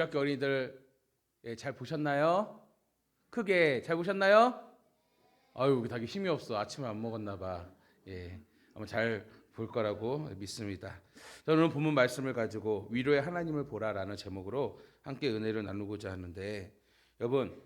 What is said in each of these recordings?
학교 어린이들 잘 보셨나요? 크게 잘 보셨나요? 아유, 다기 힘이 없어. 아침에 안 먹었나 봐. 아마 잘 볼 거라고 믿습니다. 저는 오늘 본문 말씀을 가지고 위로의 하나님을 보라라는 제목으로 함께 은혜를 나누고자 하는데, 여러분,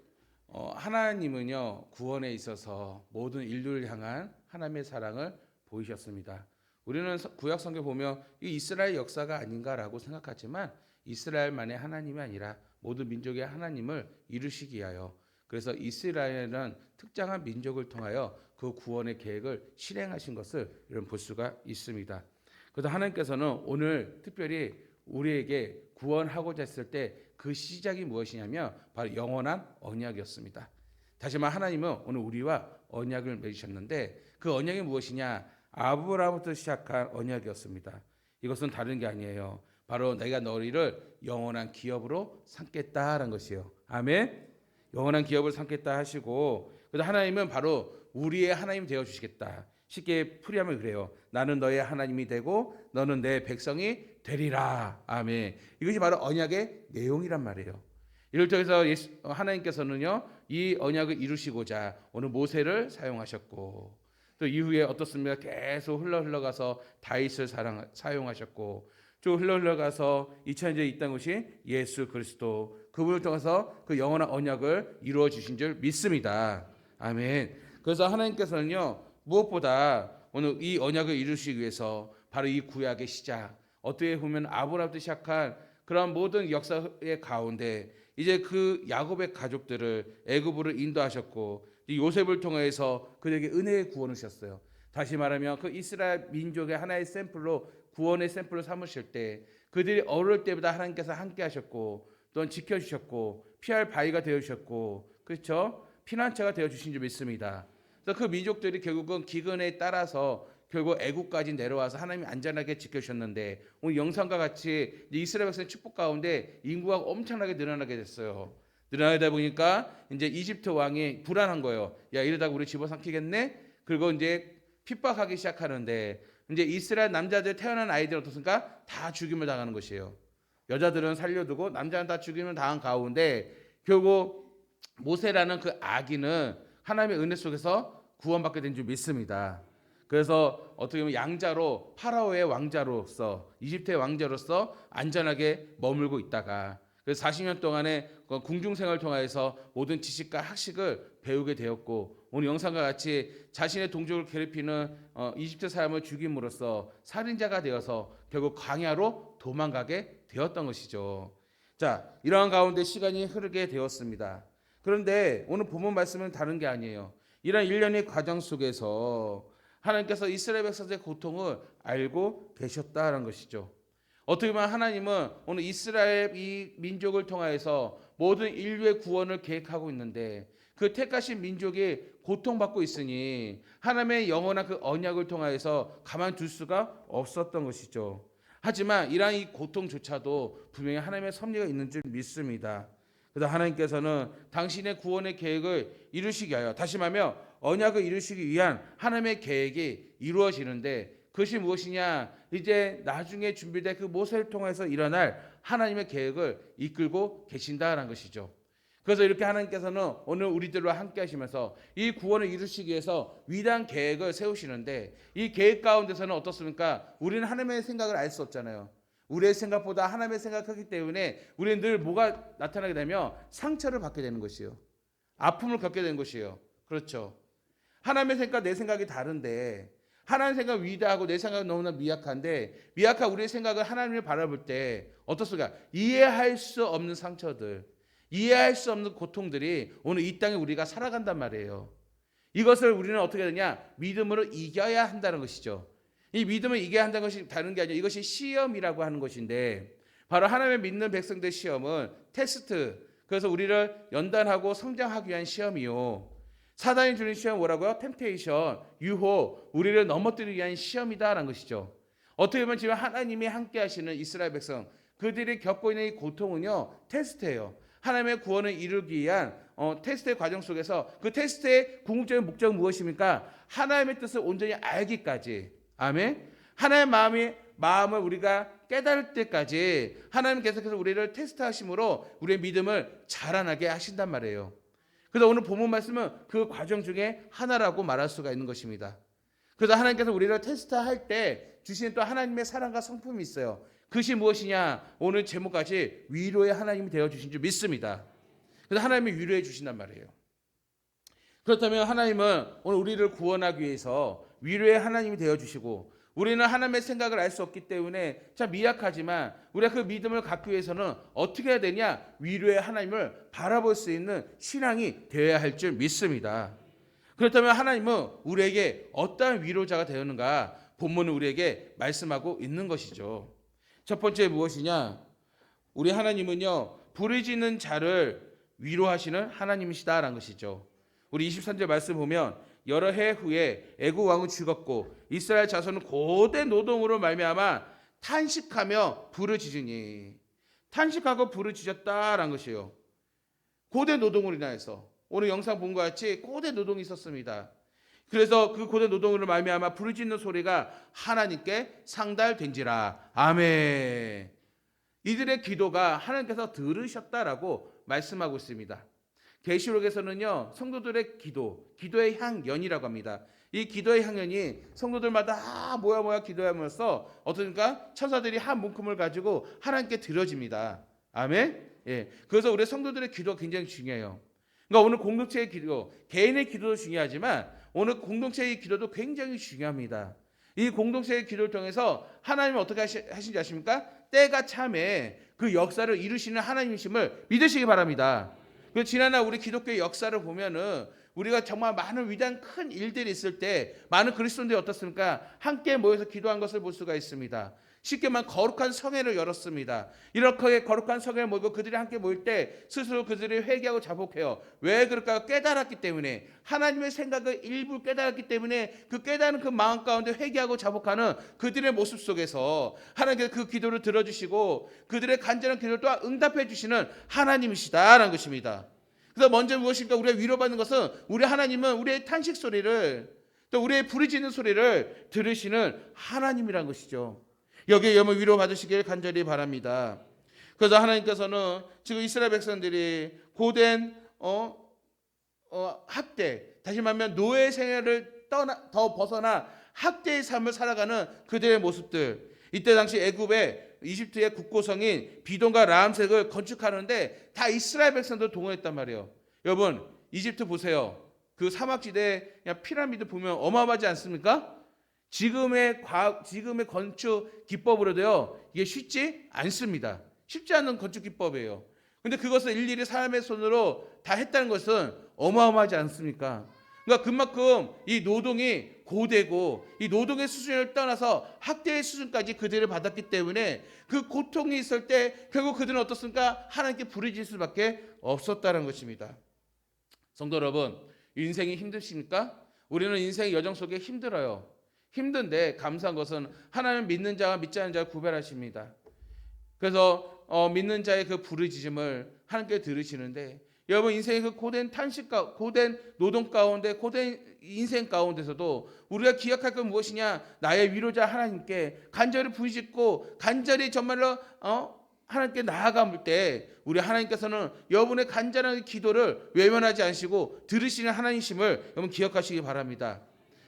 하나님은요 구원에 있어서 모든 인류를 향한 하나님의 사랑을 보이셨습니다. 우리는 구약 성경 보면 이 이스라엘 역사가 아닌가라고 생각하지만 이스라엘만의 하나님이 아니라 모든 민족의 하나님을 이루시기 위하여, 그래서 이스라엘은 특정한 민족을 통하여 그 구원의 계획을 실행하신 것을 이런 볼 수가 있습니다. 그래서 하나님께서는 오늘 특별히 우리에게 구원하고자 했을 때 그 시작이 무엇이냐면 바로 영원한 언약이었습니다. 다시 말해 하나님은 오늘 우리와 언약을 맺으셨는데 그 언약이 무엇이냐? 아브라함부터 시작한 언약이었습니다. 이것은 다른 게 아니에요. 바로 내가 너희를 영원한 기업으로 삼겠다라는 것이에요. 아멘. 영원한 기업을 삼겠다 하시고, 그래서 하나님은 바로 우리의 하나님 되어 주시겠다. 쉽게 풀이하면 그래요. 나는 너의 하나님이 되고 너는 내 백성이 되리라. 아멘. 이것이 바로 언약의 내용이란 말이에요. 이를 통해서 하나님께서는요 이 언약을 이루시고자 오늘 모세를 사용하셨고, 또 이후에 어떻습니까? 계속 흘러가서 다윗을 사용하셨고, 쭉 흘러가서 2000년째 있던 것이 예수 그리스도, 그분을 통해서 그 영원한 언약을 이루어 주신 줄 믿습니다. 아멘. 그래서 하나님께서는요 무엇보다 오늘 이 언약을 이루시기 위해서 바로 이 구약의 시작, 어떻게 보면 아브라함부터 시작한 그런 모든 역사의 가운데 이제 그 야곱의 가족들을 애굽으로 인도하셨고, 요셉을 통해서 그에게 은혜의 구원을 주셨어요. 다시 말하면 그 이스라엘 민족의 하나의 샘플로, 구원의 샘플로 삼으실 때 그들이 어릴 때보다 하나님께서 함께 하셨고 또한 지켜주셨고 피할 바위가 되어주셨고, 그렇죠? 피난처가 되어주신 줄 믿습니다. 그래서 그 민족들이 결국은 기근에 따라서 결국 애국까지 내려와서 하나님이 안전하게 지켜주셨는데, 오늘 영상과 같이 이스라엘 백성의 축복 가운데 인구가 엄청나게 늘어나게 됐어요. 늘어나다 보니까 이제 이집트 왕이 불안한 거예요. 야, 이러다가 우리 집어삼키겠네? 그리고 이제 핍박하기 시작하는데, 이제 이스라엘 남자들 태어난 아이들 어떻습니까? 다 죽임을 당하는 것이에요. 여자들은 살려두고 남자는 다 죽임을 당한 가운데 결국 모세라는 그 아기는 하나님의 은혜 속에서 구원받게 된 줄 믿습니다. 그래서 어떻게 보면 양자로, 파라오의 왕자로서, 이집트의 왕자로서 안전하게 머물고 있다가, 그래서 40년 동안의 궁중 생활을 통해서 모든 지식과 학식을 배우게 되었고, 오늘 영상과 같이 자신의 동족을 괴롭히는 이집트 사람을 죽임으로써 살인자가 되어서 결국 광야로 도망가게 되었던 것이죠. 자, 이러한 가운데 시간이 흐르게 되었습니다. 그런데 오늘 본문 말씀은 다른 게 아니에요. 이런 일련의 과정 속에서 하나님께서 이스라엘 백성의 고통을 알고 계셨다는 것이죠. 어떻게 보면 하나님은 오늘 이스라엘 이 민족을 통하여서 모든 인류의 구원을 계획하고 있는데, 그 택하신 민족이 고통받고 있으니 하나님의 영원한 그 언약을 통하여서 가만둘 수가 없었던 것이죠. 하지만 이러한 이 고통조차도 분명히 하나님의 섭리가 있는 줄 믿습니다. 그래서 하나님께서는 당신의 구원의 계획을 이루시기 위하여, 다시 말하면 언약을 이루시기 위한 하나님의 계획이 이루어지는데, 그것이 무엇이냐? 이제 나중에 준비될 그 모세를 통해서 일어날 하나님의 계획을 이끌고 계신다라는 것이죠. 그래서 이렇게 하나님께서는 오늘 우리들과 함께 하시면서 이 구원을 이루시기 위해서 위대한 계획을 세우시는데, 이 계획 가운데서는 어떻습니까? 우리는 하나님의 생각을 알 수 없잖아요. 우리의 생각보다 하나님의 생각하기 때문에 우리는 늘 뭐가 나타나게 되면 상처를 받게 되는 것이에요. 아픔을 겪게 되는 것이에요. 그렇죠. 하나님의 생각, 내 생각이 다른데, 하나님의 생각 위대하고 내 생각은 너무나 미약한데, 미약한 우리의 생각을 하나님을 바라볼 때 어떻습니까? 이해할 수 없는 상처들, 이해할 수 없는 고통들이 오늘 이 땅에 우리가 살아간단 말이에요. 이것을 우리는 어떻게 되냐? 믿음으로 이겨야 한다는 것이죠. 이 믿음을 이겨야 한다는 것이 다른 게 아니라 이것이 시험이라고 하는 것인데, 바로 하나님의 믿는 백성들 시험은 테스트, 그래서 우리를 연단하고 성장하기 위한 시험이요. 사단이 주는 시험 뭐라고요? 템테이션, 유혹, 우리를 넘어뜨리기 위한 시험이다라는 것이죠. 어떻게 보면 지금 하나님이 함께 하시는 이스라엘 백성, 그들이 겪고 있는 이 고통은요 테스트예요. 하나님의 구원을 이루기 위한 테스트의 과정 속에서 그 테스트의 궁극적인 목적은 무엇입니까? 하나님의 뜻을 온전히 알기까지. 아멘. 하나님의 마음이 마음을 우리가 깨달을 때까지 하나님 계속해서 우리를 테스트하심으로 우리의 믿음을 자라나게 하신단 말이에요. 그래서 오늘 본문 말씀은 그 과정 중에 하나라고 말할 수가 있는 것입니다. 그래서 하나님께서 우리를 테스트할 때 주시는 또 하나님의 사랑과 성품이 있어요. 그것이 무엇이냐? 오늘 제목까지 위로의 하나님이 되어주신 줄 믿습니다. 그래서 하나님이 위로해 주신단 말이에요. 그렇다면 하나님은 오늘 우리를 구원하기 위해서 위로의 하나님이 되어주시고, 우리는 하나님의 생각을 알 수 없기 때문에 참 미약하지만 우리가 그 믿음을 갖기 위해서는 어떻게 해야 되냐? 위로의 하나님을 바라볼 수 있는 신앙이 되어야 할 줄 믿습니다. 그렇다면 하나님은 우리에게 어떠한 위로자가 되었는가? 본문은 우리에게 말씀하고 있는 것이죠. 첫 번째 무엇이냐? 우리 하나님은요, 부르짖는 자를 위로하시는 하나님이시다라는 것이죠. 우리 23절 말씀 보면 여러 해 후에 애굽 왕은 죽었고 이스라엘 자손은 고된 노동으로 말미암아 탄식하며 부르짖으니, 탄식하고 부르짖었다라는 것이에요. 고된 노동으로 인하여서 오늘 영상 본 것 같이 고된 노동이 있었습니다. 그래서 그 고된 노동으로 말미암아 부르짖는 소리가 하나님께 상달된지라. 아멘. 이들의 기도가 하나님께서 들으셨다라고 말씀하고 있습니다. 계시록에서는요, 성도들의 기도의 향연이라고 합니다. 이 기도의 향연이 성도들마다 모여 기도하면서 어떻습니까? 천사들이 한 문금을 가지고 하나님께 드려집니다. 아멘. 예. 그래서 우리 성도들의 기도가 굉장히 중요해요. 그러니까 오늘 공동체의 기도, 개인의 기도도 중요하지만 오늘 공동체의 기도도 굉장히 중요합니다. 이 공동체의 기도를 통해서 하나님은 어떻게 하신지 아십니까? 때가 참에 그 역사를 이루시는 하나님이심을 믿으시기 바랍니다. 그 지난날 우리 기독교의 역사를 보면은 우리가 정말 많은 위대한 큰 일들이 있을 때 많은 그리스도인들이 어떻습니까? 함께 모여서 기도한 것을 볼 수가 있습니다. 쉽게 말하면 거룩한 성회를 열었습니다. 이렇게 거룩한 성회를 모이고 그들이 함께 모일 때 스스로 그들이 회개하고 자복해요. 왜 그럴까요? 깨달았기 때문에, 하나님의 생각을 일부 깨달았기 때문에 그 깨달은 그 마음 가운데 회개하고 자복하는 그들의 모습 속에서 하나님께서 그 기도를 들어주시고 그들의 간절한 기도를 또한 응답해 주시는 하나님이시다라는 것입니다. 그래서 먼저 무엇입니까? 우리가 위로받는 것은 우리 하나님은 우리의 탄식 소리를, 또 우리의 부르짖는 소리를 들으시는 하나님이라는 것이죠. 여기에 여러분 위로받으시길 간절히 바랍니다. 그래서 하나님께서는 지금 이스라엘 백성들이 고된 학대, 다시 말하면 노예 생활을 더 벗어나 학대의 삶을 살아가는 그들의 모습들, 이때 당시 이집트의 국고성인 비돈과 라암색을 건축하는데 다 이스라엘 백성들 동원했단 말이에요. 여러분 이집트 보세요. 그 사막지대 피라미드 보면 어마어마하지 않습니까? 지금의 건축 기법으로도요, 이게 쉽지 않습니다. 쉽지 않은 건축 기법이에요. 근데 그것을 일일이 사람의 손으로 다 했다는 것은 어마어마하지 않습니까? 그러니까 그만큼 이 노동이 고되고 이 노동의 수준을 떠나서 학대의 수준까지 그들을 받았기 때문에 그 고통이 있을 때 결국 그들은 어떻습니까? 하나님께 부르짖을 수밖에 없었다는 것입니다. 성도 여러분, 인생이 힘드십니까? 우리는 인생의 여정 속에 힘들어요. 힘든데 감사한 것은 하나님을 믿는 자와 믿지 않는 자를 구별하십니다. 그래서 믿는 자의 그 부르짖음을 하나님께 들으시는데, 여러분 인생의 그 고된 고된 노동 가운데, 고된 인생 가운데서도 우리가 기억할 건 무엇이냐? 나의 위로자 하나님께 간절히 부르짖고 간절히 정말로 하나님께 나아감을 때 우리 하나님께서는 여러분의 간절한 기도를 외면하지 않으시고 들으시는 하나님이심을 여러분 기억하시기 바랍니다.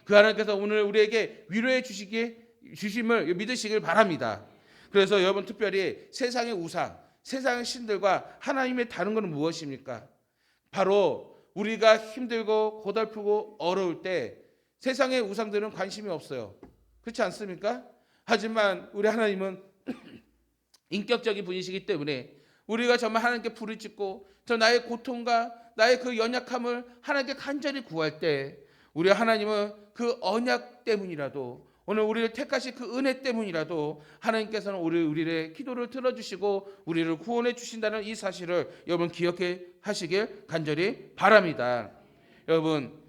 그 하나님께서 오늘 우리에게 위로해 주심을 믿으시길 바랍니다. 그래서 여러분 특별히 세상의 우상, 세상의 신들과 하나님의 다른 것은 무엇입니까? 바로 우리가 힘들고 고달프고 어려울 때 세상의 우상들은 관심이 없어요. 그렇지 않습니까? 하지만 우리 하나님은 인격적인 분이시기 때문에 우리가 정말 하나님께 부르짖고 나의 고통과 나의 그 연약함을 하나님께 간절히 구할 때 우리 하나님은 그 언약 때문이라도, 오늘 우리를 택하신 그 은혜 때문이라도 하나님께서는 우리의 기도를 들어주시고 우리를 구원해 주신다는 이 사실을 여러분 기억해 하시길 간절히 바랍니다. 여러분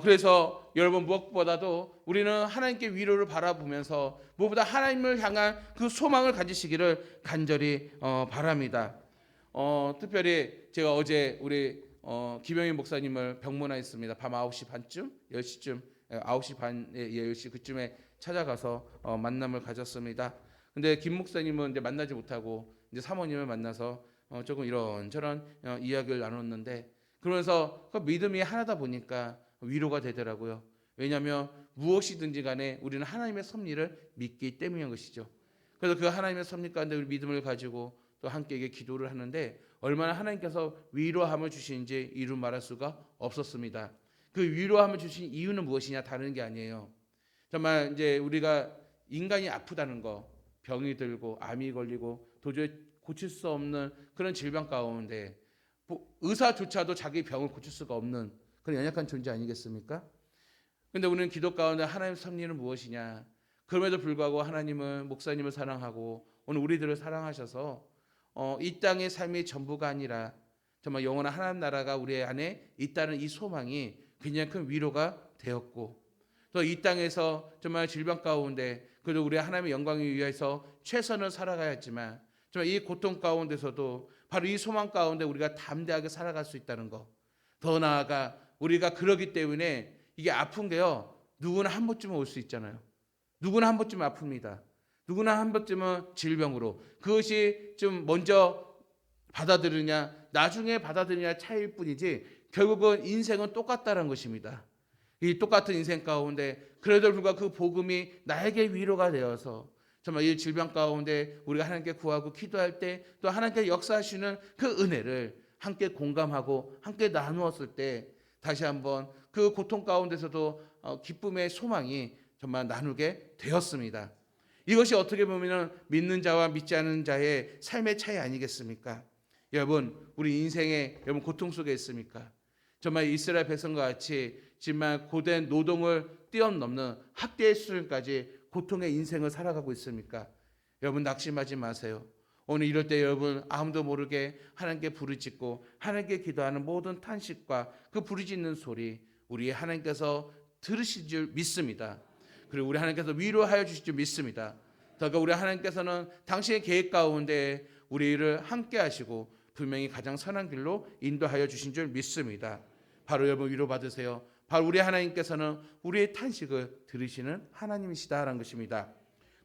그래서 여러분 무엇보다도 우리는 하나님께 위로를 바라보면서 무엇보다 하나님을 향한 그 소망을 가지시기를 간절히 바랍니다. 특별히 제가 어제 우리 김영희 목사님을 병문안했습니다. 밤 9시 반쯤, 10시쯤, 9시 반, 10시 그쯤에 찾아가서 만남을 가졌습니다. 근데 김 목사님은 이제 만나지 못하고 이제 사모님을 만나서 조금 이런저런 이야기를 나눴는데, 그러면서 그 믿음이 하나다 보니까 위로가 되더라고요. 왜냐하면 무엇이든지 간에 우리는 하나님의 섭리를 믿기 때문인 것이죠. 그래서 그 하나님의 섭리 가운데 우리 믿음을 가지고 또 함께 기도를 하는데, 얼마나 하나님께서 위로함을 주시는지 이루 말할 수가 없었습니다. 그 위로함을 주신 이유는 무엇이냐, 다른 게 아니에요. 정말 이제 우리가 인간이 아프다는 거, 병이 들고 암이 걸리고 도저히 고칠 수 없는 그런 질병 가운데 의사조차도 자기 병을 고칠 수가 없는 그런 연약한 존재 아니겠습니까? 근데 우리는 기도 가운데 하나님의 섭리는 무엇이냐? 그럼에도 불구하고 하나님은 목사님을 사랑하고 오늘 우리들을 사랑하셔서 이 땅의 삶이 전부가 아니라 정말 영원한 하나님 나라가 우리 안에 있다는 이 소망이 굉장히 큰 위로가 되었고, 또 이 땅에서 정말 질병 가운데 그래도 우리 하나님의 영광을 위해서 최선을 살아가야 했지만, 정말 이 고통 가운데서도 바로 이 소망 가운데 우리가 담대하게 살아갈 수 있다는 것, 더 나아가 우리가 그러기 때문에 이게 아픈 게요, 누구나 한 번쯤은 올 수 있잖아요. 누구나 한 번쯤은 아픕니다. 누구나 한 번쯤은 질병으로, 그것이 좀 먼저 받아들이냐 나중에 받아들이냐 차이일 뿐이지 결국은 인생은 똑같다는 것입니다. 이 똑같은 인생 가운데 그래도 불구하고 그 복음이 나에게 위로가 되어서 정말 이 질병 가운데 우리가 하나님께 구하고 기도할 때 또 하나님께 역사하시는 그 은혜를 함께 공감하고 함께 나누었을 때 다시 한번 그 고통 가운데서도 기쁨의 소망이 정말 나누게 되었습니다. 이것이 어떻게 보면 믿는 자와 믿지 않는 자의 삶의 차이 아니겠습니까? 여러분, 우리 인생에 여러분 고통 속에 있습니까? 정말 이스라엘 백성과 같이 정말 고된 노동을 뛰어넘는 학대의 수준까지 고통의 인생을 살아가고 있습니까? 여러분, 낙심하지 마세요. 오늘 이럴 때 여러분 아무도 모르게 하나님께 부르짖고 하나님께 기도하는 모든 탄식과 그 부르짖는 소리 우리 하나님께서 들으실 줄 믿습니다. 그리고 우리 하나님께서 위로하여 주실 줄 믿습니다. 더불어 우리 하나님께서는 당신의 계획 가운데 우리를 함께 하시고 분명히 가장 선한 길로 인도하여 주신 줄 믿습니다. 바로 여러분 위로받으세요. 바로 우리 하나님께서는 우리의 탄식을 들으시는 하나님이시다라는 것입니다.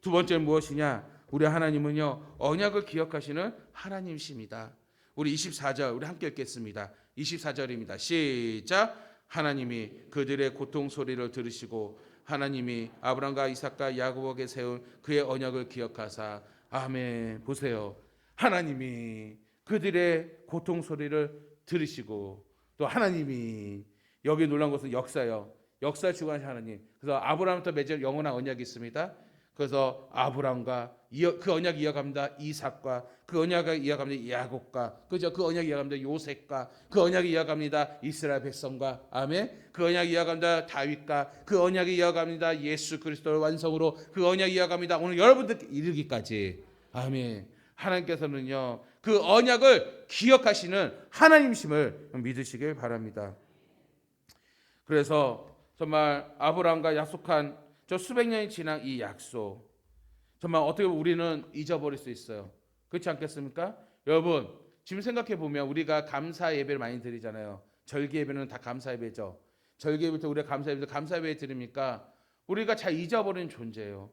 두 번째는 무엇이냐? 우리 하나님은요, 언약을 기억하시는 하나님이십니다. 우리 24절 우리 함께 읽겠습니다. 24절입니다. 시작. 하나님이 그들의 고통 소리를 들으시고 하나님이 아브람과 이삭과 야곱에게 세운 그의 언약을 기억하사. 아멘. 보세요. 하나님이 그들의 고통 소리를 들으시고, 또 하나님이, 여기 놀란 것은 역사요. 역사 주관하신 하나님. 그래서 아브라함부터 맺은 영원한 언약이 있습니다. 그래서 아브라함과 그 언약이 이어갑니다. 이삭과 그 언약이 이어갑니다. 야곱과 그죠? 그 언약이 이어갑니다. 요셉과 그 언약이 이어갑니다. 이스라엘 백성과 아멘. 그 언약이 이어갑니다. 다윗과 그 언약이 이어갑니다. 예수 그리스도의 완성으로 그 언약이 이어갑니다. 오늘 여러분들 이르기까지 아멘. 하나님께서는요 그 언약을 기억하시는 하나님이심을 믿으시길 바랍니다. 그래서 정말 아브라함과 약속한 저 수백 년이 지난 이 약속, 정말 어떻게 보면 우리는 잊어버릴 수 있어요. 그렇지 않겠습니까? 여러분 지금 생각해 보면 우리가 감사 예배를 많이 드리잖아요. 절기 예배는 다 감사 예배죠. 절기 예배부터 우리가 감사 예배 드립니까? 우리가 잘 잊어버리는 존재예요.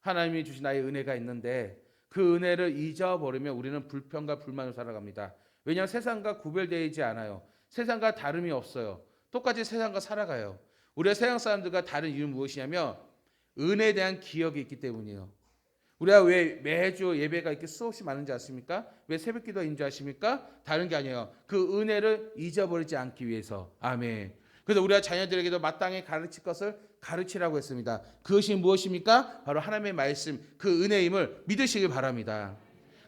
하나님이 주신 나의 은혜가 있는데 그 은혜를 잊어버리면 우리는 불평과 불만으로 살아갑니다. 왜냐하면 세상과 구별되지 않아요. 세상과 다름이 없어요. 똑같이 세상과 살아가요. 우리가 세상 사람들과 다른 이유는 무엇이냐면 은혜에 대한 기억이 있기 때문이에요. 우리가 왜 매주 예배가 이렇게 수없이 많은지 아십니까? 왜 새벽기도인 줄 아십니까? 다른 게 아니에요. 그 은혜를 잊어버리지 않기 위해서. 아멘. 그래서 우리가 자녀들에게도 마땅히 가르칠 것을 가르치라고 했습니다. 그것이 무엇입니까? 바로 하나님의 말씀, 그 은혜임을 믿으시길 바랍니다.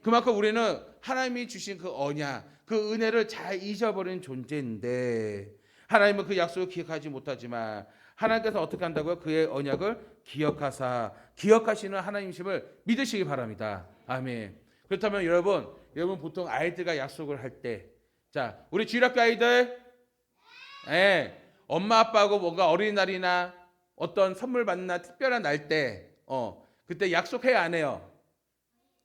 그만큼 우리는 하나님이 주신 그 언약, 그 은혜를 잘 잊어버린 존재인데 하나님은 그 약속을 기억하지 못하지만 하나님께서 어떻게 한다고요? 그의 언약을 기억하시는 하나님이심을 믿으시기 바랍니다. 아멘. 그렇다면 여러분 보통 아이들과 약속을 할 때, 자 우리 주일학교 아이들, 엄마 아빠하고 뭔가 어린이날이나 어떤 선물 받는 특별한 날 때, 그때 약속해야 안 해요?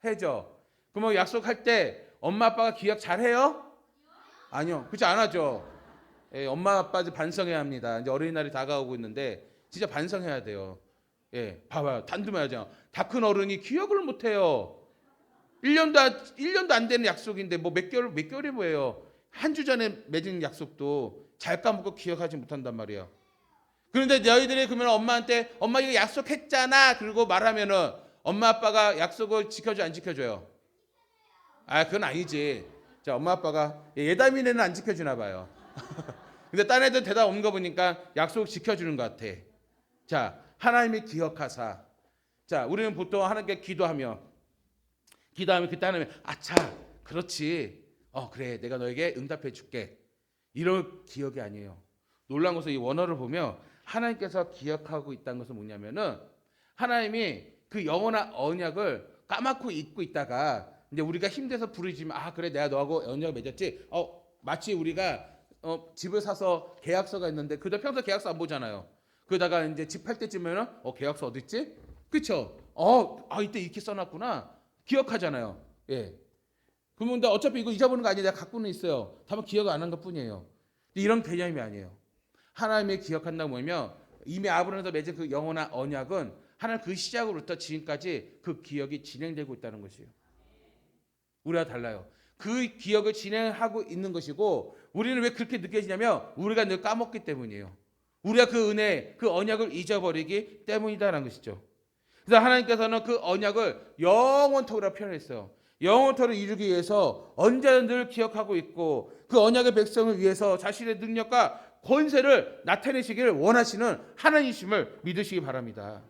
해죠. 그러면 약속할 때 엄마 아빠가 기억 잘 해요? 아니요. 그렇지 안 하죠. 엄마 아빠 반성해야 합니다. 이제 어린이날이 다가오고 있는데 진짜 반성해야 돼요. 예, 봐봐요. 단두마잖아. 다 큰 어른이 기억을 못해요. 1년도 안 되는 약속인데 뭐 몇 개월이 뭐예요. 한 주 전에 맺은 약속도 잘 까먹고 기억하지 못한단 말이에요. 그런데 너희들이 그러면 엄마한테 엄마 이거 약속했잖아 그리고 말하면은 엄마 아빠가 약속을 지켜줘 안 지켜줘요? 아 그건 아니지. 자 엄마 아빠가 예담이네는 안 지켜주나 봐요. 근데 딴 애들 대답 없는 거 보니까 약속 지켜주는 것 같아. 자 하나님이 기억하사. 자 우리는 보통 하나님께 기도하면 그때 하나님 아차 그렇지 그래 내가 너에게 응답해 줄게 이런 기억이 아니에요. 놀라운 것은 이 원어를 보면 하나님께서 기억하고 있다는 것은 뭐냐면은 하나님이 그 영원한 언약을 까맣고 잊고 있다가 이제 우리가 힘들어서 부르지만 아 그래 내가 너하고 언약을 맺었지. 마치 우리가 집을 사서 계약서가 있는데 그저 평소 계약서 안 보잖아요. 그러다가 이제 집 팔 때쯤에는 계약서 어디 있지? 그렇죠? 이때 이렇게 써놨구나. 기억하잖아요. 예. 그러면 어차피 이거 잊어버리는 거 아니에요. 내가 갖고는 있어요. 다만 기억을 안 한 것뿐이에요. 이런 개념이 아니에요. 하나님의 기억한다고 보면 이미 아브라함에서 맺은 그 영원한 언약은 하나님 그 시작으로부터 지금까지 그 기억이 진행되고 있다는 것이에요. 우리가 달라요. 그 기억을 진행하고 있는 것이고 우리는 왜 그렇게 느껴지냐면 우리가 늘 까먹기 때문이에요. 우리가 그 은혜, 그 언약을 잊어버리기 때문이다라는 것이죠. 그래서 하나님께서는 그 언약을 영원토록 표현했어요. 영원토록 이루기 위해서 언제나 늘 기억하고 있고 그 언약의 백성을 위해서 자신의 능력과 권세를 나타내시기를 원하시는 하나님이심을 믿으시기 바랍니다.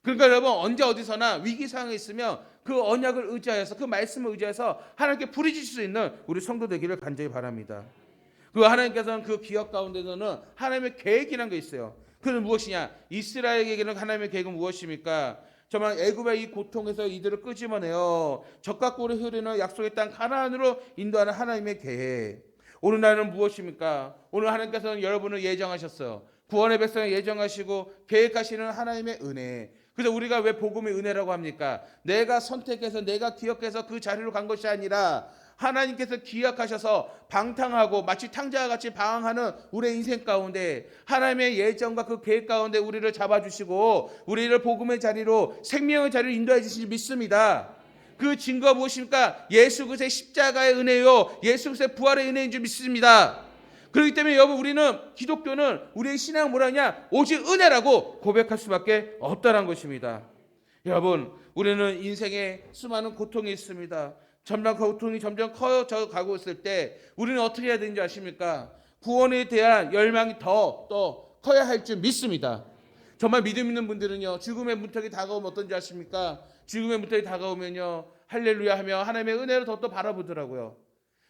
그러니까 여러분 언제 어디서나 위기 상황에 있으면 그 언약을 의지하여서 그 말씀을 의지해서 하나님께 부르짖을 수 있는 우리 성도 되기를 간절히 바랍니다. 그리고 하나님께서는 그 기억 가운데서는 하나님의 계획이라는 게 있어요. 그는 무엇이냐? 이스라엘에게는 하나님의 계획은 무엇입니까? 정말 애굽의 이 고통에서 이들을 끄집어내어 적과 꿀이 흐르는 약속의 땅 가나안으로 인도하는 하나님의 계획. 오늘 날은 무엇입니까? 오늘 하나님께서는 여러분을 예정하셨어요. 구원의 백성을 예정하시고 계획하시는 하나님의 은혜. 그래서 우리가 왜 복음의 은혜라고 합니까? 내가 선택해서 내가 기억해서 그 자리로 간 것이 아니라 하나님께서 기억하셔서 방탕하고 마치 탕자와 같이 방황하는 우리의 인생 가운데 하나님의 예정과 그 계획 가운데 우리를 잡아주시고 우리를 복음의 자리로 생명의 자리로 인도해 주시지 믿습니다. 그 증거가 무엇입니까? 예수 그리스도의 십자가의 은혜요 예수 그리스도의 부활의 은혜인 줄 믿습니다. 그렇기 때문에 여러분 우리는 기독교는 우리의 신앙은 뭐라냐? 오직 은혜라고 고백할 수밖에 없다는 것입니다. 여러분 우리는 인생에 수많은 고통이 있습니다. 점점 고통이 점점 커져 가고 있을 때 우리는 어떻게 해야 되는지 아십니까? 구원에 대한 열망이 더 커야 할 줄 믿습니다. 정말 믿음 있는 분들은요 죽음의 문턱이 다가오면 어떤지 아십니까? 죽음의 문턱이 다가오면요 할렐루야 하며 하나님의 은혜를 더욱더 바라보더라고요.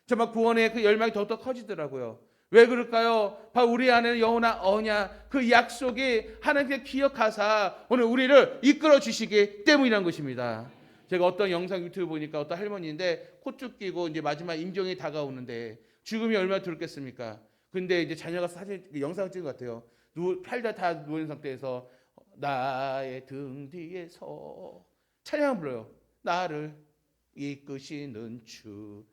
정말 구원의 그 열망이 더욱더 커지더라고요. 왜 그럴까요? 바로 우리 안에는 영원한 언약 그 약속이 하나님께 기억하사 오늘 우리를 이끌어 주시기 때문이라는 것입니다. 제가 어떤 영상 유튜브 보니까 어떤 할머니인데 코쭉 끼고 이제 마지막 임종이 다가오는데 죽음이 얼마나 두렵겠습니까? 근데 이제 자녀가 사진 영상 찍은 것 같아요. 팔다 다 누운 상태에서 나의 등 뒤에서 찬양 불러요. 나를 이끄시는 주.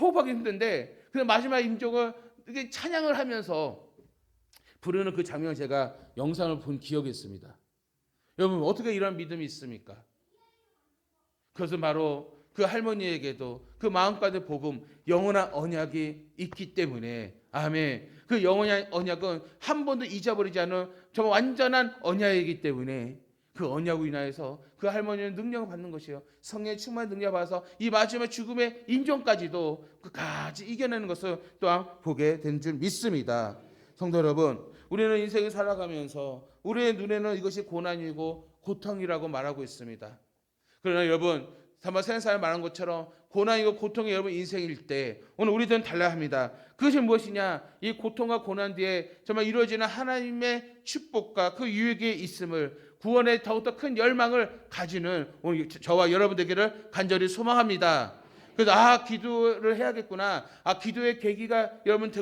호흡하기 힘든데 그 마지막 임종을 이렇게 찬양을 하면서 부르는 그 장면을 제가 영상을 본 기억이 있습니다. 여러분 어떻게 이런 믿음이 있습니까? 그것은 바로 그 할머니에게도 그 마음가짐 복음 영원한 언약이 있기 때문에 아멘. 그 영원한 언약은 한 번도 잊어버리지 않은 정말 완전한 언약이기 때문에 그 언약으로 인하여서 그 할머니는 능력을 받는 것이에요. 성령의 충만한 능력을 받아서 이 마지막 죽음의 임종까지도 끝까지 이겨내는 것을 또한 보게 된 줄 믿습니다. 성도 여러분 우리는 인생을 살아가면서 우리의 눈에는 이것이 고난이고 고통이라고 말하고 있습니다. 그러나 여러분 정말 세상에 말한 것처럼 고난이고 고통이 여러분 인생일 때 오늘 우리들은 달라야 합니다. 그것이 무엇이냐? 이 고통과 고난 뒤에 정말 이루어지는 하나님의 축복과 그 유익이 있음을 구원에 더욱더 큰 열망을 가지는 오늘 저와 여러분들에게를 간절히 소망합니다. 그래서 기도를 해야겠구나. 기도의 계기가 여러분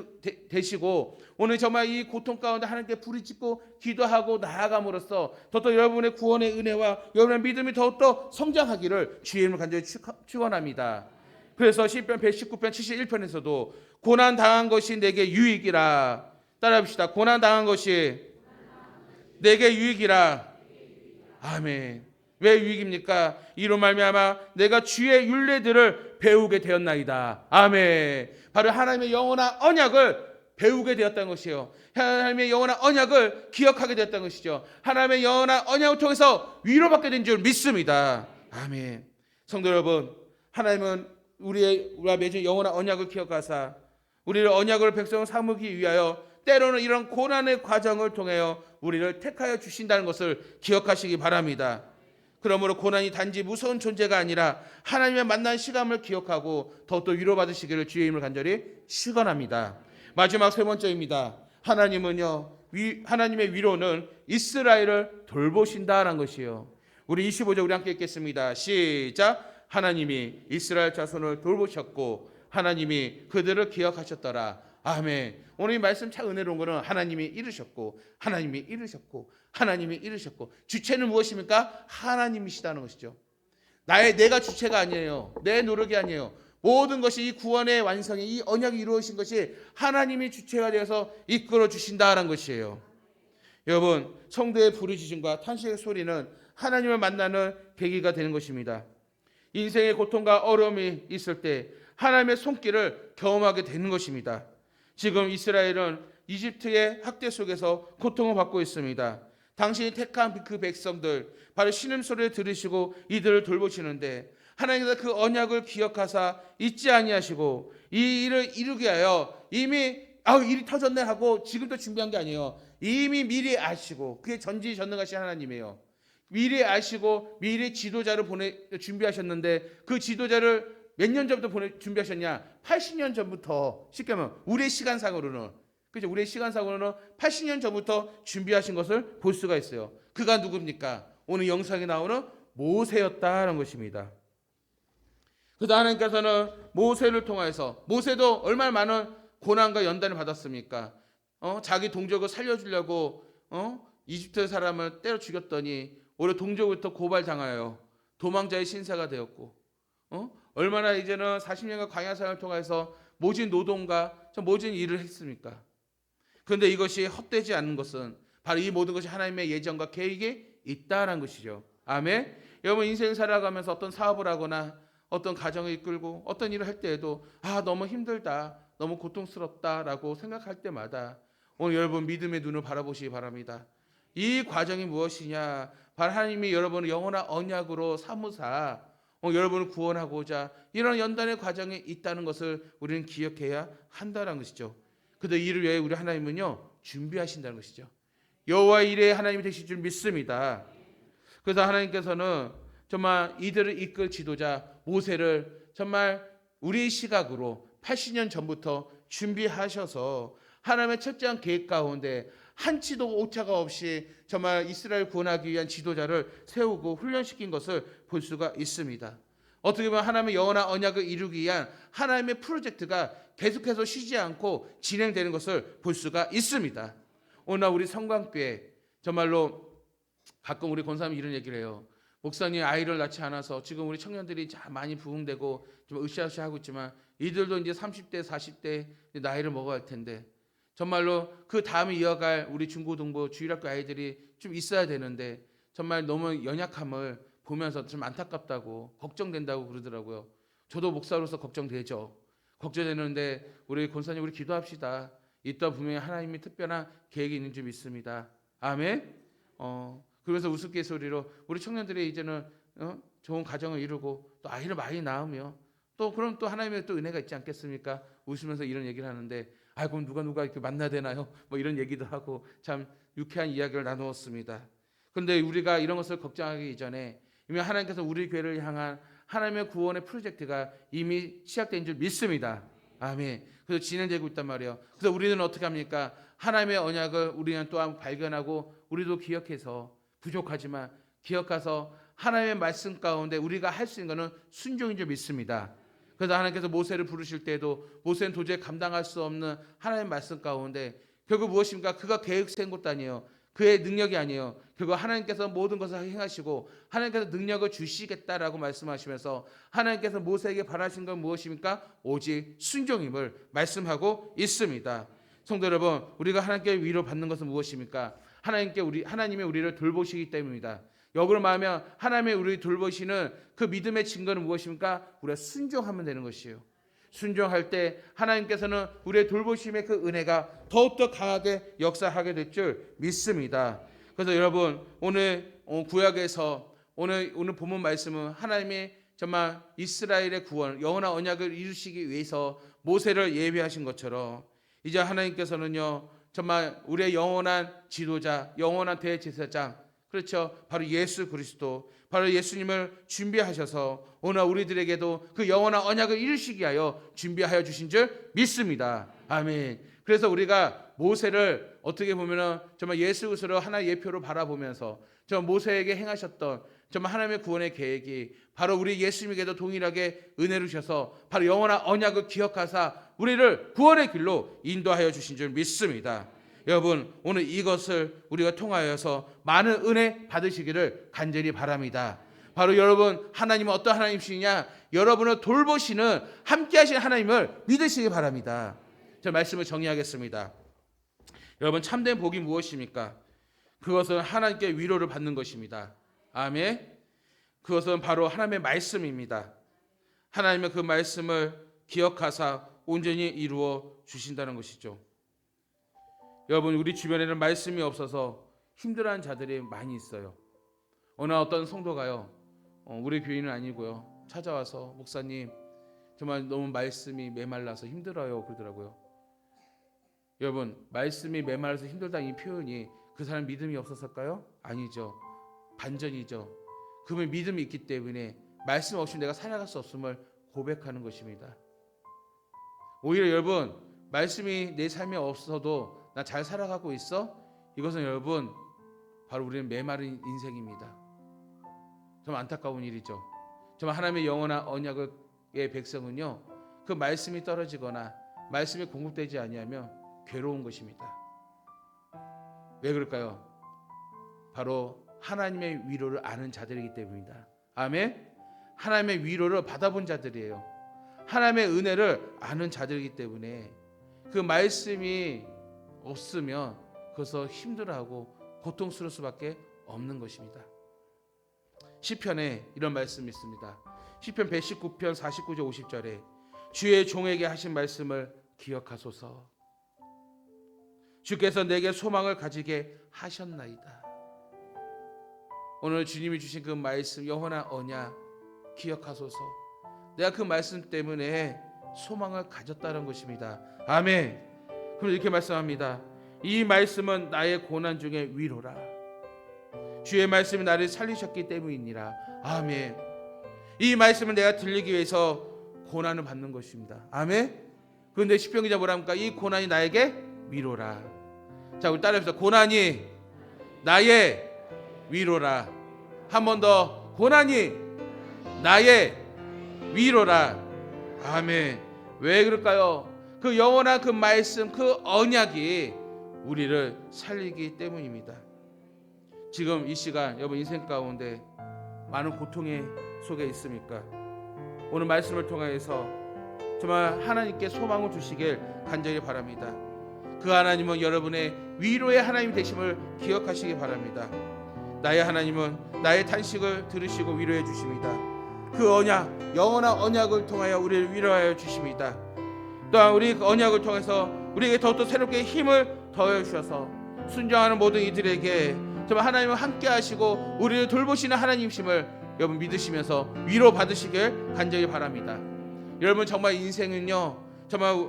되시고 오늘 정말 이 고통 가운데 하나님께 부르짖고 기도하고 나아감으로써 더욱더 여러분의 구원의 은혜와 여러분의 믿음이 더욱더 성장하기를 주의 이름으로 간절히 축원합니다. 그래서 시편 119편 71편에서도 고난 당한 것이 내게 유익이라. 따라합시다. 고난 당한 것이 내게 유익이라. 아멘. 왜 유익입니까? 이로 말미암아 내가 주의 율례들을 배우게 되었나이다. 아멘. 바로 하나님의 영원한 언약을 배우게 되었다는 것이에요. 하나님의 영원한 언약을 기억하게 되었다는 것이죠. 하나님의 영원한 언약을 통해서 위로받게 된 줄 믿습니다. 아멘. 성도 여러분, 하나님은 우리와 맺은 영원한 언약을 기억하사 우리를 언약을 백성 삼기 위하여 때로는 이런 고난의 과정을 통하여 우리를 택하여 주신다는 것을 기억하시기 바랍니다. 그러므로 고난이 단지 무서운 존재가 아니라 하나님의 만난 시간을 기억하고 더욱더 위로받으시기를 주의 이름을 간절히 축원합니다. 마지막 세 번째입니다. 하나님의 위로는 이스라엘을 돌보신다라는 것이에요. 우리 25절 우리 함께 읽겠습니다. 시작. 하나님이 이스라엘 자손을 돌보셨고 하나님이 그들을 기억하셨더라. 아멘. 오늘 이 말씀 참 은혜로운 거는 하나님이 이루셨고 하나님이 이루셨고 하나님이 이루셨고 주체는 무엇입니까? 하나님이시다는 것이죠. 내가 주체가 아니에요. 내 노력이 아니에요. 모든 것이 이 구원의 완성이 이 언약이 이루어진 것이 하나님이 주체가 되어서 이끌어 주신다는 것이에요. 여러분, 성도의 부르짖음과 탄식의 소리는 하나님을 만나는 계기가 되는 것입니다. 인생의 고통과 어려움이 있을 때 하나님의 손길을 경험하게 되는 것입니다. 지금 이스라엘은 이집트의 학대 속에서 고통을 받고 있습니다. 당신이 택한 그 백성들 바로 신음소리를 들으시고 이들을 돌보시는데 하나님께서 그 언약을 기억하사 잊지 아니하시고 이 일을 이루게 하여 이미 일이 터졌네 하고 지금도 준비한 게 아니에요. 이미 미리 아시고 그게 전지전능하신 하나님이에요. 미리 아시고 미리 지도자를 준비하셨는데 그 지도자를 몇 년 전부터 준비하셨냐? 80년 전부터, 쉽게 말하면 우리의 시간상으로는, 그죠? 우리의 시간상으로는 80년 전부터 준비하신 것을 볼 수가 있어요. 그가 누굽니까? 오늘 영상에 나오는 모세였다는 것입니다. 그래서 하나님께서는 모세를 통해서, 모세도 얼마나 많은 고난과 연단을 받았습니까? 자기 동족을 살려주려고 이집트 사람을 때려 죽였더니 오히려 동족부터 고발당하여 도망자의 신세가 되었고, 얼마나 이제는 40년간 광야 생활을 통해서 모진 노동과 모진 일을 했습니까? 그런데 이것이 헛되지 않는 것은 바로 이 모든 것이 하나님의 예정과 계획이 있다는 것이죠. 아멘. 여러분, 인생 살아가면서 어떤 사업을 하거나 어떤 가정을 이끌고 어떤 일을 할 때에도 너무 힘들다, 너무 고통스럽다라고 생각할 때마다 오늘 여러분 믿음의 눈을 바라보시기 바랍니다. 이 과정이 무엇이냐? 바로 하나님이 여러분을 영원한 언약으로 삼으사 여러분을 구원하고자 이런 연단의 과정에 있다는 것을 우리는 기억해야 한다는 것이죠. 그런데 이를 위해 우리 하나님은요 준비하신다는 것이죠. 여호와의 일에 하나님이 되실 줄 믿습니다. 그래서 하나님께서는 정말 이들을 이끌 지도자 모세를 정말 우리의 시각으로 80년 전부터 준비하셔서 하나님의 철저한 계획 가운데 한치도 오차가 없이 정말 이스라엘 구원하기 위한 지도자를 세우고 훈련시킨 것을 볼 수가 있습니다. 어떻게 보면 하나님의 영원한 언약을 이루기 위한 하나님의 프로젝트가 계속해서 쉬지 않고 진행되는 것을 볼 수가 있습니다. 오늘 우리 성광교회 정말로 가끔 우리 권사님이 이런 얘기를 해요. 목사님 아이를 낳지 않아서 지금 우리 청년들이 참 많이 부흥되고 좀 으쌰으쌰 하고 있지만 이들도 이제 30대 40대 나이를 먹어야 할 텐데 정말로 그 다음에 이어갈 우리 중고등부 주일학교 아이들이 좀 있어야 되는데 정말 너무 연약함을 보면서 좀 안타깝다고 걱정된다고 그러더라고요. 저도 목사로서 걱정되죠. 걱정되는데 우리 권사님 우리 기도합시다. 이따 분명히 하나님이 특별한 계획이 있는 줄 믿습니다. 아멘. 그래서 우스갯소리로 우리 청년들이 이제는 좋은 가정을 이루고 또 아이를 많이 낳으며 또 그럼 또 하나님의 또 은혜가 있지 않겠습니까? 웃으면서 이런 얘기를 하는데 그럼 누가 이렇게 만나야 되나요? 뭐 이런 얘기도 하고 참 유쾌한 이야기를 나누었습니다. 그런데 우리가 이런 것을 걱정하기 이전에 이미 하나님께서 우리 교회를 향한 하나님의 구원의 프로젝트가 이미 시작된 줄 믿습니다. 아멘. 그래서 진행되고 있단 말이에요. 그래서 우리는 어떻게 합니까? 하나님의 언약을 우리는 또한 발견하고 우리도 기억해서 부족하지만 기억해서 하나님의 말씀 가운데 우리가 할 수 있는 것은 순종인 줄 믿습니다. 그래서 하나님께서 모세를 부르실 때도 모세는 도저히 감당할 수 없는 하나님의 말씀 가운데 결국 무엇입니까? 그가 계획 세운 것도 아니에요. 그의 능력이 아니에요. 결국 하나님께서 모든 것을 행하시고 하나님께서 능력을 주시겠다라고 말씀하시면서 하나님께서 모세에게 바라신 건 무엇입니까? 오직 순종임을 말씀하고 있습니다. 성도 여러분, 우리가 하나님께 위로받는 것은 무엇입니까? 하나님이 우리를 돌보시기 때문입니다. 역으로 말하면 하나님의 우리를 돌보시는 그 믿음의 증거는 무엇입니까? 우리가 순종하면 되는 것이에요. 순종할 때 하나님께서는 우리의 돌보심의 그 은혜가 더욱더 강하게 역사하게 될 줄 믿습니다. 그래서 여러분, 오늘 구약에서 오늘 본문 말씀은 하나님의 정말 이스라엘의 구원, 영원한 언약을 이루시기 위해서 모세를 예비하신 것처럼 이제 하나님께서는요, 정말 우리의 영원한 지도자, 영원한 대제사장, 그렇죠, 바로 예수 그리스도, 바로 예수님을 준비하셔서 오늘 우리들에게도 그 영원한 언약을 이루시기 위하여 준비하여 주신 줄 믿습니다. 아멘. 그래서 우리가 모세를 어떻게 보면은 정말 예수 그리스도를 하나의 예표로 바라보면서 저 모세에게 행하셨던 정말 하나님의 구원의 계획이 바로 우리 예수님에게도 동일하게 은혜를 주셔서 바로 영원한 언약을 기억하사 우리를 구원의 길로 인도하여 주신 줄 믿습니다. 여러분, 오늘 이것을 우리가 통하여서 많은 은혜 받으시기를 간절히 바랍니다. 바로 여러분, 하나님은 어떤 하나님이시냐? 여러분을 돌보시는 함께 하시는 하나님을 믿으시기 바랍니다. 저 말씀을 정리하겠습니다. 여러분, 참된 복이 무엇입니까? 그것은 하나님께 위로를 받는 것입니다. 아멘. 그것은 바로 하나님의 말씀입니다. 하나님의 그 말씀을 기억하사 온전히 이루어 주신다는 것이죠. 여러분, 우리 주변에는 말씀이 없어서 힘들어하는 자들이 많이 있어요. 어느 어떤 성도가요, 우리 교인은 아니고요, 찾아와서 목사님 정말 너무 말씀이 메말라서 힘들어요 그러더라고요. 여러분, 말씀이 메말라서 힘들다는 이 표현이 그 사람 믿음이 없었을까요? 아니죠. 반전이죠. 그분 믿음이 있기 때문에 말씀 없이 내가 살아갈 수 없음을 고백하는 것입니다. 오히려 여러분, 말씀이 내 삶에 없어도 나 잘 살아가고 있어? 이것은 여러분, 바로 우리는 메마른 인생입니다. 정말 안타까운 일이죠. 정말 하나님의 영원한 언약의 백성은요, 그 말씀이 떨어지거나 말씀이 공급되지 아니하면 괴로운 것입니다. 왜 그럴까요? 바로 하나님의 위로를 아는 자들이기 때문입니다. 아멘. 하나님의 위로를 받아본 자들이에요. 하나님의 은혜를 아는 자들이기 때문에 그 말씀이 없으면 그것을 힘들어하고 고통스러울 수밖에 없는 것입니다. 시편에 이런 말씀이 있습니다. 시편 119편 49절 50절에 주의 종에게 하신 말씀을 기억하소서. 주께서 내게 소망을 가지게 하셨나이다. 오늘 주님이 주신 그 말씀, 영원한 언약 기억하소서. 내가 그 말씀 때문에 소망을 가졌다는 것입니다. 아멘. 그럼 이렇게 말씀합니다. 이 말씀은 나의 고난 중에 위로라. 주의 말씀이 나를 살리셨기 때문이니라. 아멘. 이 말씀을 내가 들리기 위해서 고난을 받는 것입니다. 아멘. 그런데 시편 기자 뭐라 합니까? 이 고난이 나에게 위로라. 자, 우리 따라해보세요. 고난이 나의 위로라. 한 번 더. 고난이 나의 위로라. 아멘. 왜 그럴까요? 그 영원한 그 말씀, 그 언약이 우리를 살리기 때문입니다. 지금 이 시간 여러분 인생 가운데 많은 고통의 속에 있습니까? 오늘 말씀을 통해서 정말 하나님께 소망을 주시길 간절히 바랍니다. 그 하나님은 여러분의 위로의 하나님 되심을 기억하시기 바랍니다. 나의 하나님은 나의 탄식을 들으시고 위로해 주십니다. 그 언약, 영원한 언약을 통하여 우리를 위로하여 주십니다. 또한 우리 그 언약을 통해서 우리에게 더욱더 새롭게 힘을 더해 주셔서 순종하는 모든 이들에게 정말 하나님을 함께 하시고 우리를 돌보시는 하나님이심을 여러분 믿으시면서 위로 받으시길 간절히 바랍니다. 여러분, 정말 인생은요, 정말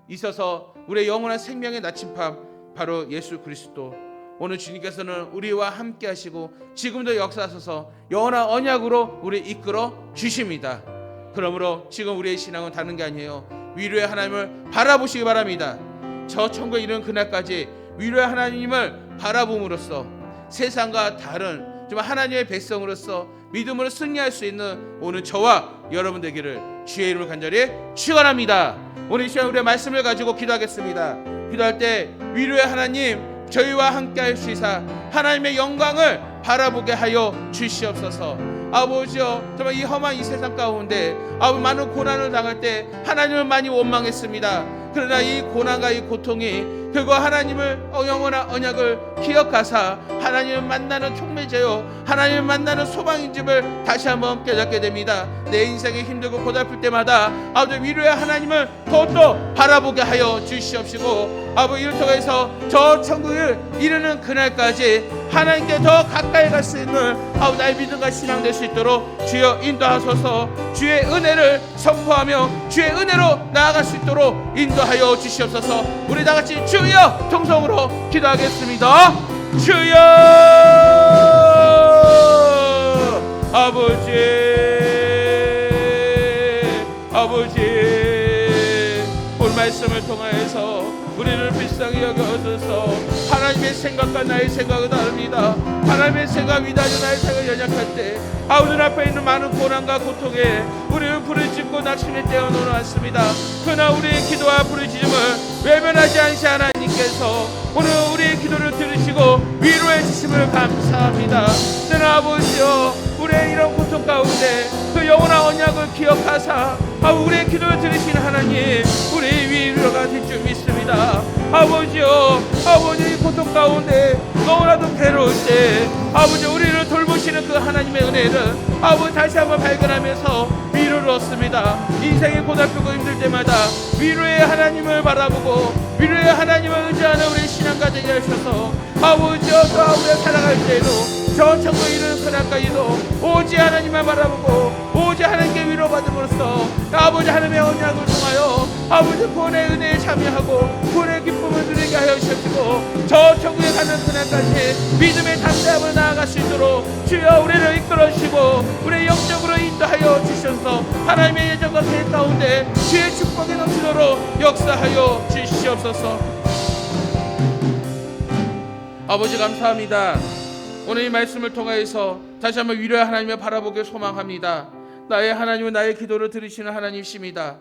있어서 우리의 영원한 생명의 나침반 바로 예수 그리스도, 오늘 주님께서는 우리와 함께 하시고 지금도 역사하셔서 영원한 언약으로 우리를 이끌어 주십니다. 그러므로 지금 우리의 신앙은 다른 게 아니에요. 위로의 하나님을 바라보시기 바랍니다. 저 천국에 이르는 그날까지 위로의 하나님을 바라봄으로써 세상과 다른 정말 하나님의 백성으로서 믿음으로 승리할 수 있는 오늘 저와 여러분 되기를 주의 이름을 간절히 축원합니다. 오늘 이 시간 우리의 말씀을 가지고 기도하겠습니다. 기도할 때 위로의 하나님 저희와 함께 하시사 하나님의 영광을 바라보게 하여 주시옵소서. 아버지여, 정말 이 험한 이 세상 가운데 아버지 많은 고난을 당할 때 하나님을 많이 원망했습니다. 그러나 이 고난과 이 고통이 결국 하나님을 영원한 언약을 기억하사 하나님을 만나는 촉매제요 하나님을 만나는 소망인집을 다시 한번 깨닫게 됩니다. 내 인생이 힘들고 고달플 때마다 아버지 위로의 하나님을 더욱더 바라보게 하여 주시옵시고 아버지 이를 통해서 저 천국을 이르는 그날까지 하나님께 더 가까이 갈 수 있는 아버지 나의 믿음과 신앙 될 수 있도록 주여 인도하소서. 주의 은혜를 선포하며 주의 은혜로 나아갈 수 있도록 인도하여 주시옵소서. 우리 다같이 주여 통성으로 기도하겠습니다. 주여 아버지 오늘 말씀을 통하여서 우리를 불쌍히 여겨주소서. 하나님의 생각과 나의 생각은 다릅니다. 하나님의 생각 위다하여 나의 생각이 연약할 때 아버지 앞에 있는 많은 고난과 고통에 우리는 부르짖고 낙심에 떼어놓아 왔습니다. 그러나 우리의 기도와 부르짖음을 외면하지 않으신 하나님께서 오늘 우리의 기도를 들으시고 위로해 주심을 감사합니다. 그러나 아버지여 우리의 이런 고통 가운데 그 영원한 언약을 기억하사 우리의 기도를 들으시는 하나님 우리의 위로가 될 줄 믿습니다. 아버지여 아버지 고통 가운데 너무나도 괴로울 때 아버지 우리를 돌보시는 그 하나님의 은혜를 아버지 다시 한번 발견하면서 위로를 얻습니다. 인생이 고달프고 힘들 때마다 위로의 하나님을 바라보고 위로의 하나님을 의지하는 우리 신앙가 되게 하셔서 아버지여 또 우리가 살아갈 때에도 저 천국에 이르는 그날까지도 오직 하나님만 바라보고 오직 하나님께 위로받음으로써 아버지 하나님의 언약을 통하여 아버지 구원의 은혜에 참여하고 구원의 기쁨을 누리게 하여 주시고 저 천국에 가는 그날까지 믿음의 담대함을 나아갈 수 있도록 주여 우리를 이끌어 주시고 우리의 영적으로 인도하여 주셔서 하나님의 예정과 계획 가운데 주의 축복이 넘치도록 역사하여 주시옵소서. 아버지 감사합니다. 오늘 이 말씀을 통하여서 다시 한번 위로의 하나님을 바라보길 소망합니다. 나의 하나님은 나의 기도를 들으시는 하나님이십니다.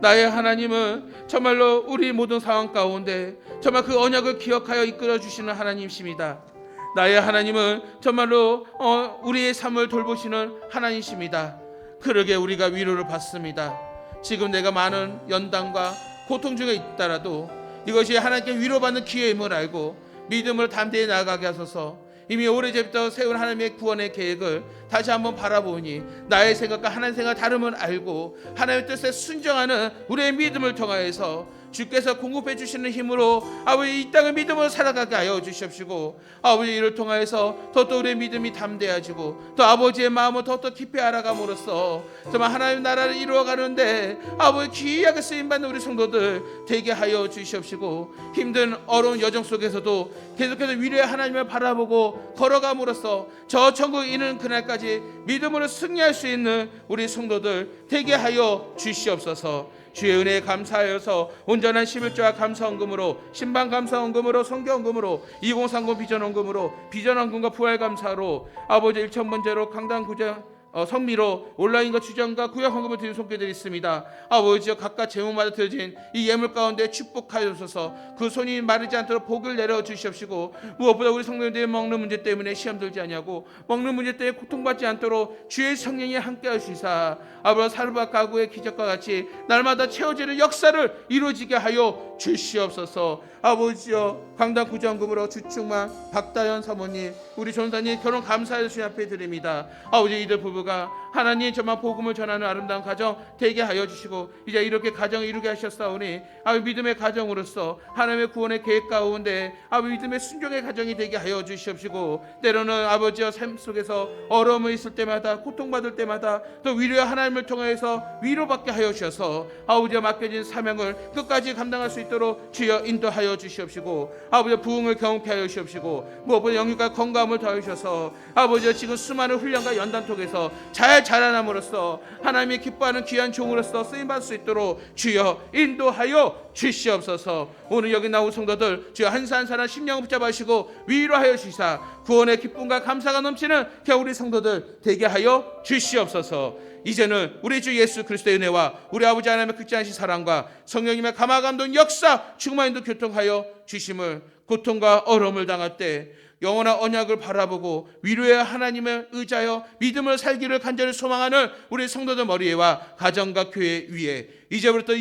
나의 하나님은 정말로 우리 모든 상황 가운데 정말 그 언약을 기억하여 이끌어 주시는 하나님이십니다. 나의 하나님은 정말로 우리의 삶을 돌보시는 하나님이십니다. 그러게 우리가 위로를 받습니다. 지금 내가 많은 연단과 고통 중에 있더라도 이것이 하나님께 위로받는 기회임을 알고 믿음으로 담대히 나아가게 하소서. 이미 오래전부터 세운 하나님의 구원의 계획을 다시 한번 바라보니 나의 생각과 하나님의 생각 다름을 알고 하나님의 뜻에 순종하는 우리의 믿음을 통하여서 주께서 공급해 주시는 힘으로 아버지 이 땅을 믿음으로 살아가게 하여 주시옵시고 아버지 이를 통하여서 더더 우리의 믿음이 담대해지고 또 아버지의 마음을 더더 깊이 알아감으로써 정말 하나님 나라를 이루어가는데 아버지 귀하게 쓰임받는 우리 성도들 되게 하여 주시옵시고 힘든 어려운 여정 속에서도 계속해서 위로의 하나님을 바라보고 걸어감으로써 저 천국 이르는 그날까지 믿음으로 승리할 수 있는 우리 성도들 되게 하여 주시옵소서. 주의 은혜에 감사하여서 온전한 11조와 감사헌금으로 신방 감사헌금으로 성경헌금으로 2030 비전헌금으로 비전헌금과 부활감사로 아버지 1,000번째로 강단 구정 성미로 온라인과 주전과 구약헌금을 드리는 손길들이 있습니다. 아버지여 각각 제목마다 드려진 이 예물 가운데 축복하여주셔서 그 손이 마르지 않도록 복을 내려 주시옵시고 무엇보다 우리 성도님들이 먹는 문제 때문에 시험 들지 아니하고 먹는 문제 때문에 고통받지 않도록 주의 성령이 함께 하시사 아버지 사르바 가구의 기적과 같이 날마다 채워지는 역사를 이루어지게 하여 주시옵소서. 아버지여 강단 구정금으로 주충만 박다연 사모님 우리 전사님 결혼 감사의 주님 앞에 드립니다. 아버지 이들 부부가 하나님 정말 복음을 전하는 아름다운 가정 되게 하여 주시고 이제 이렇게 가정을 이루게 하셨사오니 아버지 믿음의 가정으로서 하나님의 구원의 계획 가운데 아버지 믿음의 순종의 가정이 되게 하여 주시옵시고 때로는 아버지여 삶 속에서 어려움이 있을 때마다 고통받을 때마다 또 위로의 하나님을 통해서 위로받게 하여 주셔서 아버지여 맡겨진 사명을 끝까지 감당할 수 있도록 주여 인도하여 주시옵시고 아버지여 부흥을 경험케 하여 주시옵시고 무엇보다 영육과 건강을 더하여 주셔서 아버지여 지금 수많은 훈련과 연단 통해서 잘 자라남으로써 하나님이 기뻐하는 귀한 종으로서 쓰임받을 수 있도록 주여 인도하여 주시옵소서. 오늘 여기 나온 성도들 주여 한 사 한 사람 심령을 붙잡으시고 위로하여 주시사 구원의 기쁨과 감사가 넘치는 우리 성도들 되게 하여 주시옵소서. 이제는 우리 주 예수 그리스도의 은혜와 우리 아버지 하나님의 극진하신 사랑과 성령님의 감화 감동 역사 충만인도 교통하여 주심을 고통과 어려움을 당할 때 영원한 언약을 바라보고 위로의 하나님을 의지하여 믿음을 살기를 간절히 소망하는 우리 성도들 머리에와 가정과 교회 위에 이제부터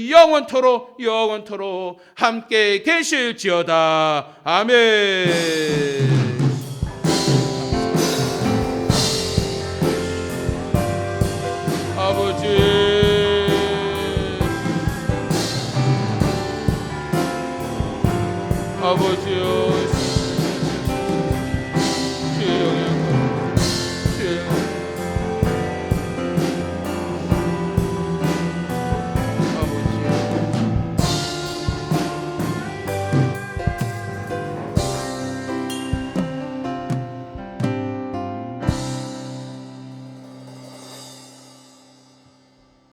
영원토록 함께 계실지어다. 아멘. 아버지요